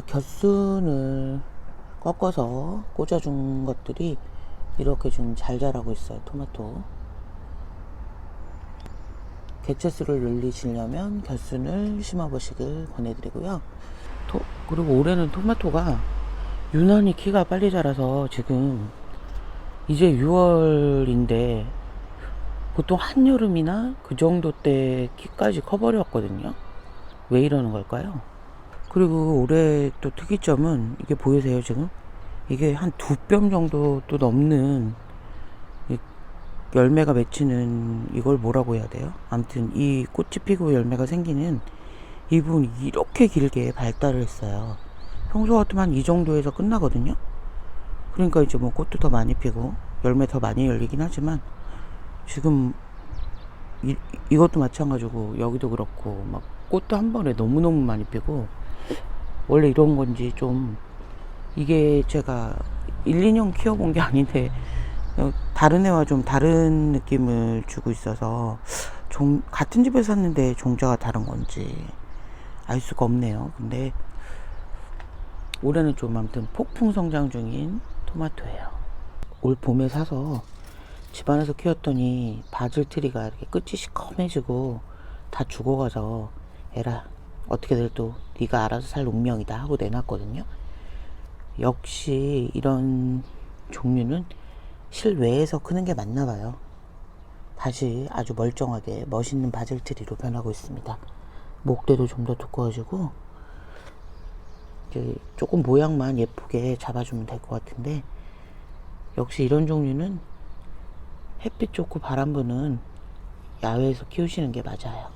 곁순을 꺾어서 꽂아준 것들이 이렇게 좀 잘 자라고 있어요. 토마토. 개체수를 늘리시려면 곁순을 심어보시길 권해드리고요. 그리고 올해는 토마토가 유난히 키가 빨리 자라서 지금 이제 6월인데 보통 한여름이나 그 정도 때 키까지 커버렸거든요. 왜 이러는 걸까요? 그리고 올해 또 특이점은 이게 보이세요 지금? 이게 한 2뼘 정도 또 넘는 열매가 맺히는, 이걸 뭐라고 해야 돼요? 아무튼 이 꽃이 피고 열매가 생기는 이 부분이 이렇게 길게 발달을 했어요. 평소 같으면 한 이 정도에서 끝나거든요. 그러니까 이제 뭐 꽃도 더 많이 피고 열매 더 많이 열리긴 하지만 지금 이것도 마찬가지고 여기도 그렇고 막 꽃도 한 번에 너무너무 많이 피고, 원래 이런 건지 좀, 이게 제가 1, 2년 키워본 게 아닌데 다른 애와 좀 다른 느낌을 주고 있어서 같은 집에서 샀는데 종자가 다른 건지 알 수가 없네요. 근데 올해는 좀 아무튼 폭풍 성장 중인 토마토예요. 올 봄에 사서 집안에서 키웠더니 바질 트리가 이렇게 끝이 시커매지고 다 죽어가서 에라, 어떻게들 또 네가 알아서 살 운명이다 하고 내놨거든요. 역시 이런 종류는 실외에서 크는 게 맞나 봐요. 다시 아주 멀쩡하게 멋있는 바질 트리로 변하고 있습니다. 목대도 좀 더 두꺼워지고 이제 조금 모양만 예쁘게 잡아주면 될 것 같은데, 역시 이런 종류는 햇빛 좋고 바람 부는 야외에서 키우시는 게 맞아요.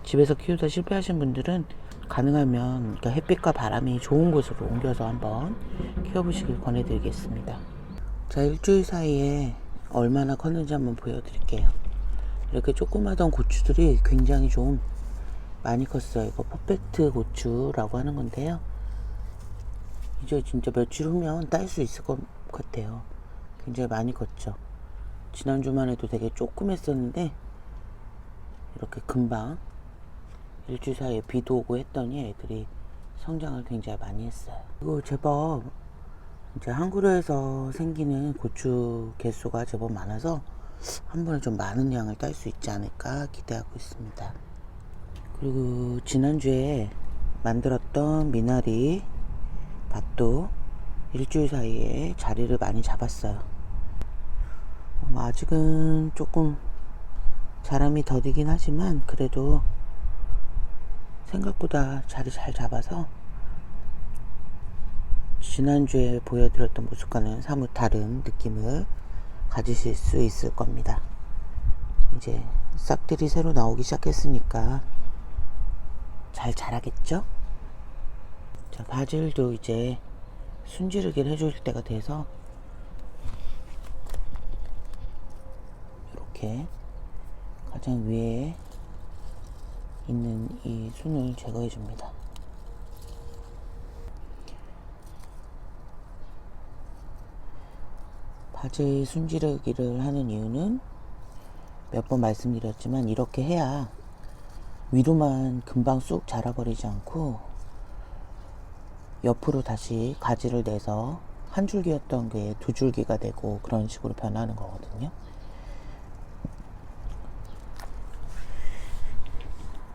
집에서 키우다 실패하신 분들은 가능하면 그러니까 햇빛과 바람이 좋은 곳으로 옮겨서 한번 키워보시길 권해드리겠습니다. 자, 일주일 사이에 얼마나 컸는지 한번 보여드릴게요. 이렇게 조그마한 고추들이 굉장히 좀 많이 컸어요. 이거 퍼펙트 고추라고 하는 건데요. 이제 진짜 며칠 후면 딸 수 있을 것 같아요. 굉장히 많이 컸죠. 지난주만 해도 되게 조금 했었는데 이렇게 금방 일주일 사이에 비도 오고 했더니 애들이 성장을 굉장히 많이 했어요. 이거 제법 이제 한 그루에서 생기는 고추 개수가 제법 많아서 한 번에 좀 많은 양을 딸 수 있지 않을까 기대하고 있습니다. 그리고 지난주에 만들었던 미나리 밭도 일주일 사이에 자리를 많이 잡았어요. 아직은 조금 자람이 더디긴 하지만 그래도 생각보다 자리 잘 잡아서 지난주에 보여드렸던 모습과는 사뭇 다른 느낌을 가지실 수 있을 겁니다. 이제 싹들이 새로 나오기 시작했으니까 잘 자라겠죠? 자, 바질도 이제 순지르기를 해줄 때가 돼서 이렇게 가장 위에 있는 이 순을 제거해 줍니다. 바질 순지르기를 하는 이유는 몇 번 말씀드렸지만 이렇게 해야 위로만 금방 쑥 자라버리지 않고 옆으로 다시 가지를 내서 한 줄기였던 게 두 줄기가 되고 그런 식으로 변하는 거거든요.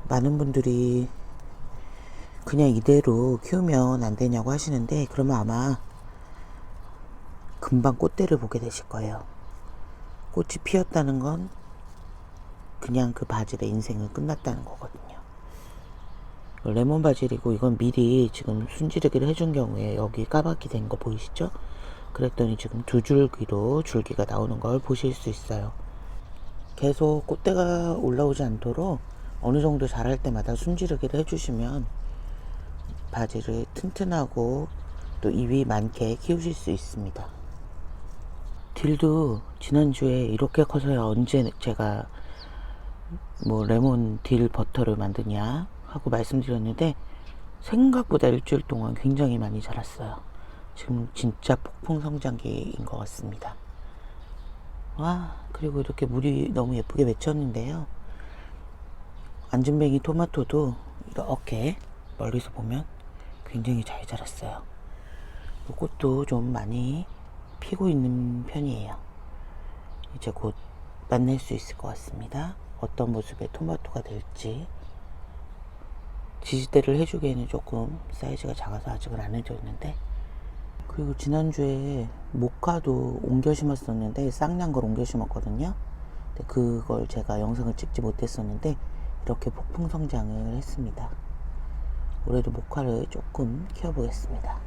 많은 분들이 그냥 이대로 키우면 안 되냐고 하시는데, 그러면 아마 금방 꽃대를 보게 되실 거예요. 꽃이 피었다는 건 그냥 그 바질의 인생은 끝났다는 거거든요. 레몬 바질이고 이건 미리 지금 순지르기를 해준 경우에 여기 까맣게 된 거 보이시죠? 그랬더니 지금 두 줄기로 줄기가 나오는 걸 보실 수 있어요. 계속 꽃대가 올라오지 않도록 어느 정도 자랄 때마다 순지르기를 해주시면 바질을 튼튼하고 또 잎이 많게 키우실 수 있습니다. 딜도 지난주에 이렇게 커서야 언제 제가 뭐 레몬 딜 버터를 만드냐 하고 말씀드렸는데 생각보다 일주일 동안 굉장히 많이 자랐어요. 지금 진짜 폭풍 성장기인 것 같습니다. 와, 그리고 이렇게 물이 너무 예쁘게 맺혔는데요. 안진뱅이 토마토도 이렇게 멀리서 보면 굉장히 잘 자랐어요. 꽃도 좀 많이 피고 있는 편이에요. 이제 곧 만날 수 있을 것 같습니다. 어떤 모습의 토마토가 될지. 지지대를 해주기에는 조금 사이즈가 작아서 아직은 안 해줬는데, 그리고 지난주에 모카도 옮겨 심었었는데 쌍난 걸 옮겨 심었거든요. 근데 그걸 제가 영상을 찍지 못했었는데 이렇게 폭풍 성장을 했습니다. 올해도 모카를 조금 키워보겠습니다.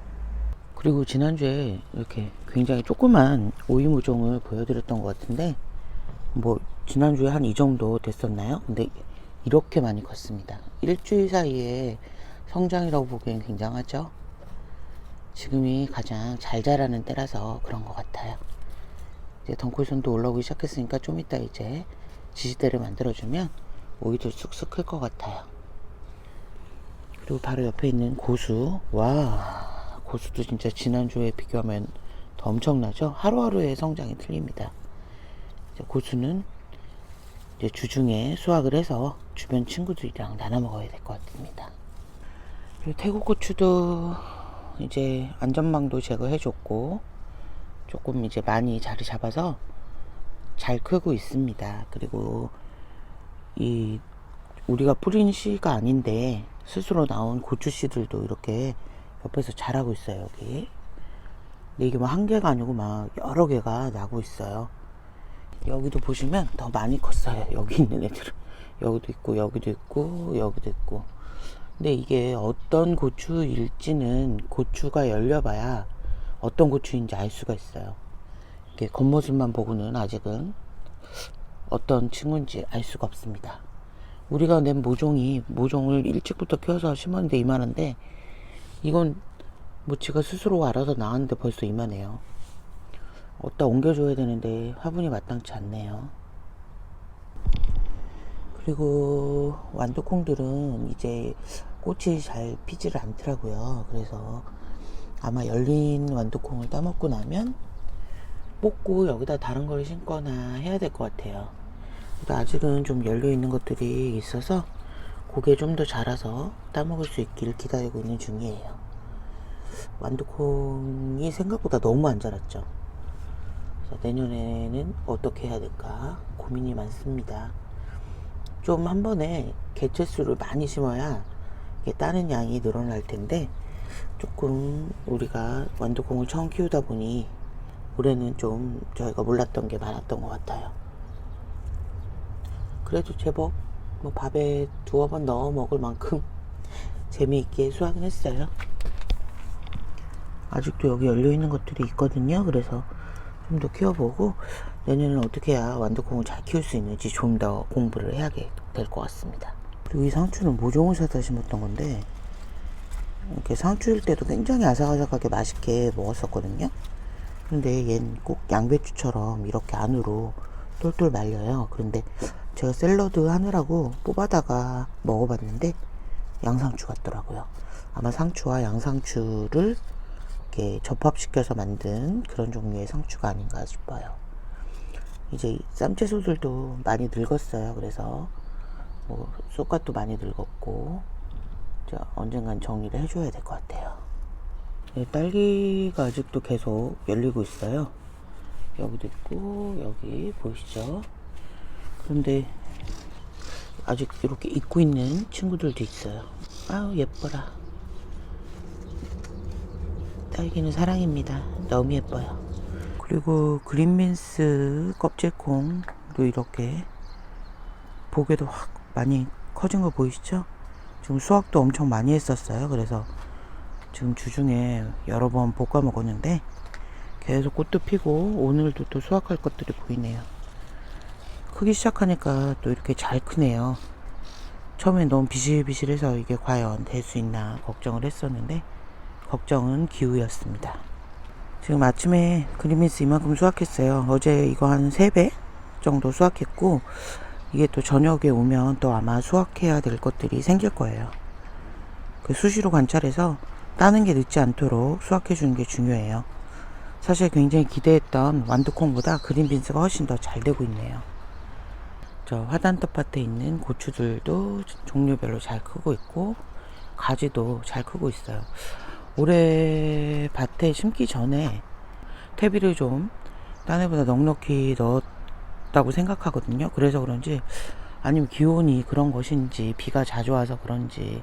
그리고 지난주에 이렇게 굉장히 조그만 오이모종을 보여드렸던 것 같은데, 뭐 지난주에 한 이 정도 됐었나요? 근데 이렇게 많이 컸습니다. 일주일 사이에 성장이라고 보기엔 굉장하죠. 지금이 가장 잘 자라는 때라서 그런 것 같아요. 이제 덩쿨선도 올라오기 시작했으니까 좀 이따 이제 지지대를 만들어주면 오이도 쑥쑥 클 것 같아요. 그리고 바로 옆에 있는 고수. 와, 고수도 진짜 지난주에 비교하면 더 엄청나죠? 하루하루의 성장이 틀립니다. 이제 고수는 이제 주중에 수확을 해서 주변 친구들이랑 나눠 먹어야 될 것 같습니다. 그리고 태국고추도 이제 안전망도 제거해줬고 조금 이제 많이 자리 잡아서 잘 크고 있습니다. 그리고 이 우리가 뿌린 씨가 아닌데 스스로 나온 고추 씨들도 이렇게 옆에서 자라고 있어요. 여기. 근데 이게 뭐 한 개가 아니고 막 여러 개가 나고 있어요. 여기도 보시면 더 많이 컸어요. 여기 있는 애들은. 여기도 있고 여기도 있고 여기도 있고. 근데 이게 어떤 고추일지는 고추가 열려봐야 어떤 고추인지 알 수가 있어요. 이렇게 겉모습만 보고는 아직은 어떤 친구인지 알 수가 없습니다. 우리가 낸 모종을 일찍부터 키워서 심었는데 이만한데, 이건 뭐 지가 스스로 알아서 나왔는데 벌써 이만해요. 어디다 옮겨줘야 되는데 화분이 마땅치 않네요. 그리고 완두콩들은 이제 꽃이 잘 피지를 않더라고요. 그래서 아마 열린 완두콩을 따먹고 나면 뽑고 여기다 다른 걸 심거나 해야 될 것 같아요. 아직은 좀 열려있는 것들이 있어서 그게 좀 더 자라서 따먹을 수 있기를 기다리고 있는 중이에요. 완두콩이 생각보다 너무 안 자랐죠. 그래서 내년에는 어떻게 해야 될까 고민이 많습니다. 좀 한 번에 개체수를 많이 심어야 따는 양이 늘어날 텐데, 조금 우리가 완두콩을 처음 키우다 보니 올해는 좀 저희가 몰랐던 게 많았던 것 같아요. 그래도 제법 뭐 밥에 두어 번 넣어 먹을 만큼 재미있게 수확은 했어요. 아직도 여기 열려있는 것들이 있거든요. 그래서 좀 더 키워보고 내년에는 어떻게 해야 완두콩을 잘 키울 수 있는지 좀 더 공부를 해야 될 것 같습니다. 그리고 이 상추는 모종을 사다 심었던 건데, 이렇게 상추일 때도 굉장히 아삭아삭하게 맛있게 먹었었거든요. 근데 얘는 꼭 양배추처럼 이렇게 안으로 똘똘 말려요. 그런데 제가 샐러드 하느라고 뽑아다가 먹어봤는데 양상추 같더라고요. 아마 상추와 양상추를 이렇게 접합시켜서 만든 그런 종류의 상추가 아닌가 싶어요. 이제 쌈채소들도 많이 늙었어요. 그래서 뭐 쑥갓도 많이 늙었고, 언젠간 정리를 해줘야 될 것 같아요. 네, 딸기가 아직도 계속 열리고 있어요. 여기도 있고 여기 보이시죠? 그런데 아직 이렇게 잊고 있는 친구들도 있어요. 아우 예뻐라. 딸기는 사랑입니다. 너무 예뻐요. 그리고 그린빈스 껍질콩도 이렇게 보기에도 확 많이 커진 거 보이시죠? 지금 수확도 엄청 많이 했었어요. 그래서 지금 주중에 여러 번 볶아 먹었는데 계속 꽃도 피고 오늘도 또 수확할 것들이 보이네요. 크기 시작하니까 또 이렇게 잘 크네요. 처음엔 너무 비실비실해서 이게 과연 될 수 있나 걱정을 했었는데 걱정은 기우였습니다. 지금 아침에 그린빈스 이만큼 수확했어요. 어제 이거 한 3배 정도 수확했고, 이게 또 저녁에 오면 또 아마 수확해야 될 것들이 생길 거예요. 그 수시로 관찰해서 따는 게 늦지 않도록 수확해 주는 게 중요해요. 사실 굉장히 기대했던 완두콩보다 그린빈스가 훨씬 더 잘 되고 있네요. 저 화단 텃밭에 있는 고추들도 종류별로 잘 크고 있고, 가지도 잘 크고 있어요. 올해 밭에 심기 전에 퇴비를 좀 딴 해보다 넉넉히 넣었다고 생각하거든요. 그래서 그런지, 아니면 기온이 그런 것인지 비가 자주 와서 그런지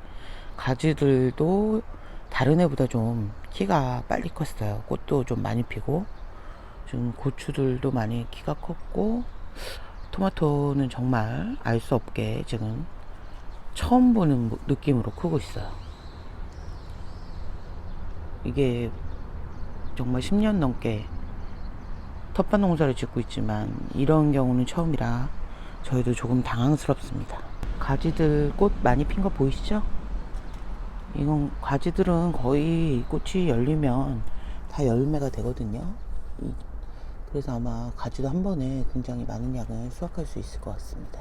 가지들도 다른 해보다 좀 키가 빨리 컸어요. 꽃도 좀 많이 피고, 지금 고추들도 많이 키가 컸고, 토마토는 정말 알 수 없게 지금 처음 보는 느낌으로 크고 있어요. 이게 정말 10년 넘게 텃밭 농사를 짓고 있지만 이런 경우는 처음이라 저희도 조금 당황스럽습니다. 가지들 꽃 많이 핀 거 보이시죠? 이건 가지들은 거의 꽃이 열리면 다 열매가 되거든요. 그래서 아마 가지도 한 번에 굉장히 많은 양을 수확할 수 있을 것 같습니다.